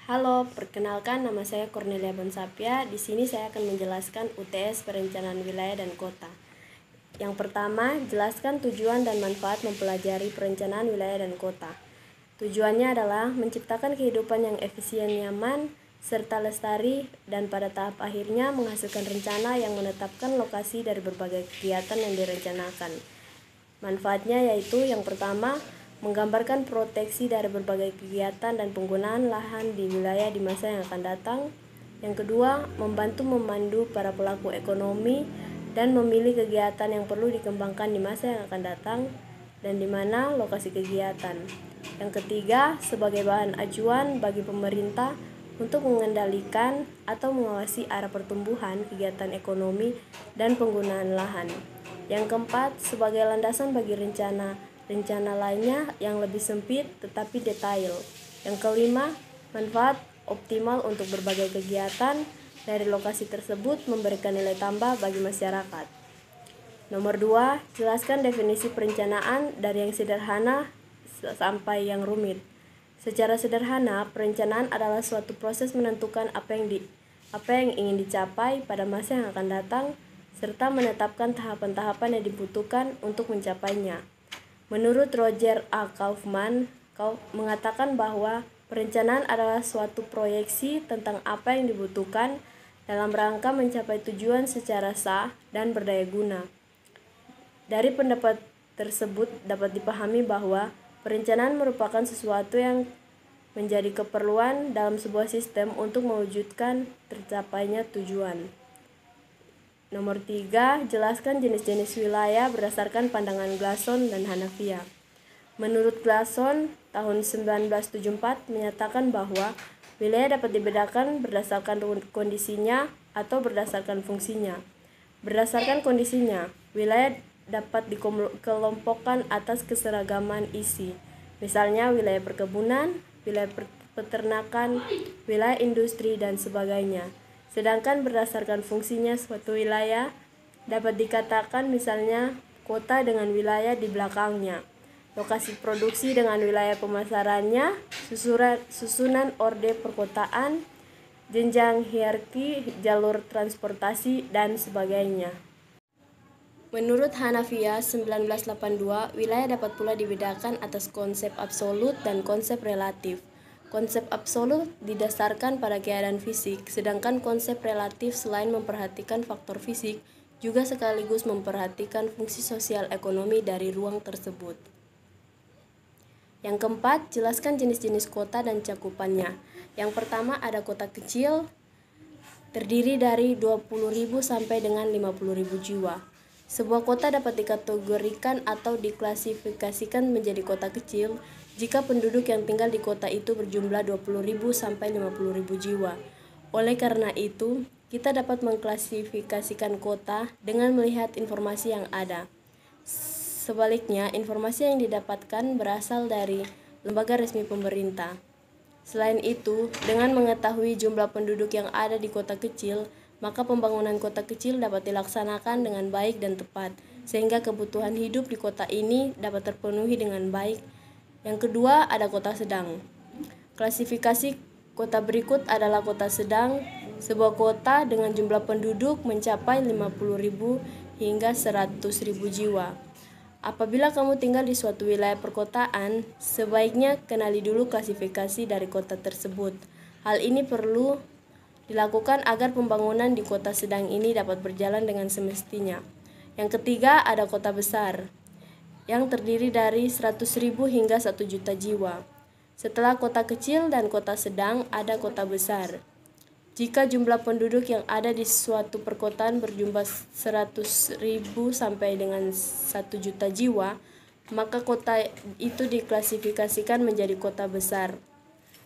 Halo, perkenalkan nama saya Cornelia Bonsapia. Di sini saya akan menjelaskan UTS Perencanaan Wilayah dan Kota. Yang pertama, jelaskan tujuan dan manfaat mempelajari perencanaan wilayah dan kota. Tujuannya adalah menciptakan kehidupan yang efisien, nyaman, serta lestari, dan pada tahap akhirnya menghasilkan rencana yang menetapkan lokasi dari berbagai kegiatan yang direncanakan. Manfaatnya yaitu yang pertama, menggambarkan proteksi dari berbagai kegiatan dan penggunaan lahan di wilayah di masa yang akan datang. Yang kedua, membantu memandu para pelaku ekonomi dan memilih kegiatan yang perlu dikembangkan di masa yang akan datang dan di mana lokasi kegiatan. Yang ketiga, sebagai bahan acuan bagi pemerintah untuk mengendalikan atau mengawasi arah pertumbuhan kegiatan ekonomi dan penggunaan lahan. Yang keempat, sebagai landasan bagi rencana lainnya yang lebih sempit tetapi detail. Yang kelima, manfaat optimal untuk berbagai kegiatan dari lokasi tersebut memberikan nilai tambah bagi masyarakat. Nomor 2, jelaskan definisi perencanaan dari yang sederhana sampai yang rumit. Secara sederhana, perencanaan adalah suatu proses menentukan apa yang ingin dicapai pada masa yang akan datang serta menetapkan tahapan-tahapan yang dibutuhkan untuk mencapainya. Menurut Roger A. Kaufman mengatakan bahwa perencanaan adalah suatu proyeksi tentang apa yang dibutuhkan dalam rangka mencapai tujuan secara sah dan berdaya guna. Dari pendapat tersebut dapat dipahami bahwa perencanaan merupakan sesuatu yang menjadi keperluan dalam sebuah sistem untuk mewujudkan tercapainya tujuan. Nomor 3, jelaskan jenis-jenis wilayah berdasarkan pandangan Glasson dan Hanafiya. Menurut Glasson, tahun 1974 menyatakan bahwa wilayah dapat dibedakan berdasarkan kondisinya atau berdasarkan fungsinya. Berdasarkan kondisinya, wilayah dapat dikelompokkan atas keseragaman isi. Misalnya wilayah perkebunan, wilayah peternakan, wilayah industri, dan sebagainya. Sedangkan berdasarkan fungsinya suatu wilayah dapat dikatakan misalnya kota dengan wilayah di belakangnya, lokasi produksi dengan wilayah pemasarannya, susunan orde perkotaan, jenjang hierarki, jalur transportasi, dan sebagainya. Menurut Hanafiya 1982, wilayah dapat pula dibedakan atas konsep absolut dan konsep relatif. Konsep absolut didasarkan pada keadaan fisik, sedangkan konsep relatif selain memperhatikan faktor fisik, juga sekaligus memperhatikan fungsi sosial ekonomi dari ruang tersebut. Yang keempat, jelaskan jenis-jenis kota dan cakupannya. Yang pertama ada kota kecil, terdiri dari 20.000 sampai dengan 50.000 jiwa. Sebuah kota dapat dikategorikan atau diklasifikasikan menjadi kota kecil jika penduduk yang tinggal di kota itu berjumlah 20.000 sampai 50.000 jiwa. Oleh karena itu, kita dapat mengklasifikasikan kota dengan melihat informasi yang ada. Sebaliknya, informasi yang didapatkan berasal dari lembaga resmi pemerintah. Selain itu, dengan mengetahui jumlah penduduk yang ada di kota kecil, maka pembangunan kota kecil dapat dilaksanakan dengan baik dan tepat, sehingga kebutuhan hidup di kota ini dapat terpenuhi dengan baik. Yang kedua, ada kota sedang. Klasifikasi kota berikut adalah kota sedang. Sebuah kota dengan jumlah penduduk mencapai 50.000 hingga 100.000 jiwa. Apabila kamu tinggal di suatu wilayah perkotaan, sebaiknya kenali dulu klasifikasi dari kota tersebut. Hal ini perlu dilakukan agar pembangunan di kota sedang ini dapat berjalan dengan semestinya. Yang ketiga, ada kota besar yang terdiri dari 100.000 hingga 1 juta jiwa. Setelah kota kecil dan kota sedang, ada kota besar. Jika jumlah penduduk yang ada di suatu perkotaan berjumlah 100.000 sampai dengan 1 juta jiwa, maka kota itu diklasifikasikan menjadi kota besar.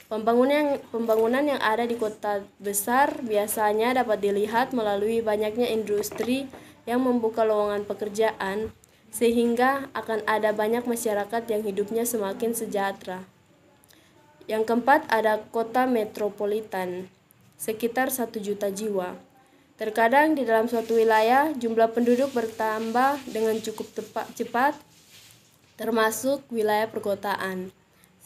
Pembangunan yang ada di kota besar biasanya dapat dilihat melalui banyaknya industri yang membuka lowongan pekerjaan, sehingga akan ada banyak masyarakat yang hidupnya semakin sejahtera. Yang keempat, ada kota metropolitan, sekitar 1 juta jiwa. Terkadang di dalam suatu wilayah, jumlah penduduk bertambah dengan cukup cepat, termasuk wilayah perkotaan.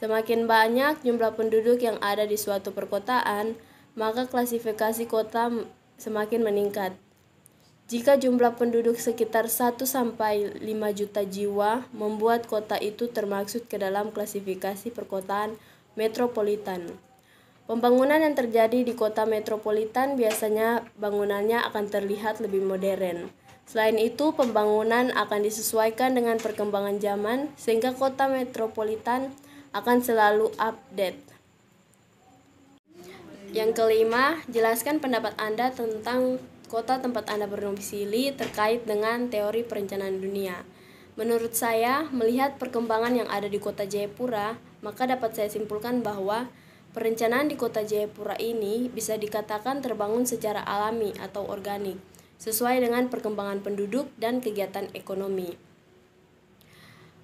Semakin banyak jumlah penduduk yang ada di suatu perkotaan, maka klasifikasi kota semakin meningkat. Jika jumlah penduduk sekitar 1-5 juta jiwa, membuat kota itu termasuk ke dalam klasifikasi perkotaan metropolitan. Pembangunan yang terjadi di kota metropolitan biasanya bangunannya akan terlihat lebih modern. Selain itu, pembangunan akan disesuaikan dengan perkembangan zaman, sehingga kota metropolitan akan selalu update. Yang kelima, jelaskan pendapat Anda tentang kota tempat Anda berdomisili terkait dengan teori perencanaan dunia. Menurut saya, melihat perkembangan yang ada di kota Jayapura, maka dapat saya simpulkan bahwa perencanaan di kota Jayapura ini bisa dikatakan terbangun secara alami atau organik, sesuai dengan perkembangan penduduk dan kegiatan ekonomi.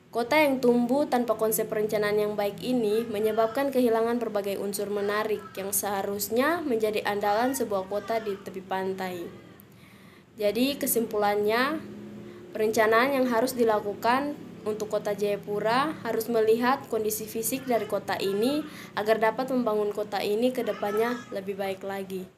Kota yang tumbuh tanpa konsep perencanaan yang baik ini menyebabkan kehilangan berbagai unsur menarik yang seharusnya menjadi andalan sebuah kota di tepi pantai. Jadi kesimpulannya, perencanaan yang harus dilakukan untuk kota Jayapura harus melihat kondisi fisik dari kota ini agar dapat membangun kota ini ke depannya lebih baik lagi.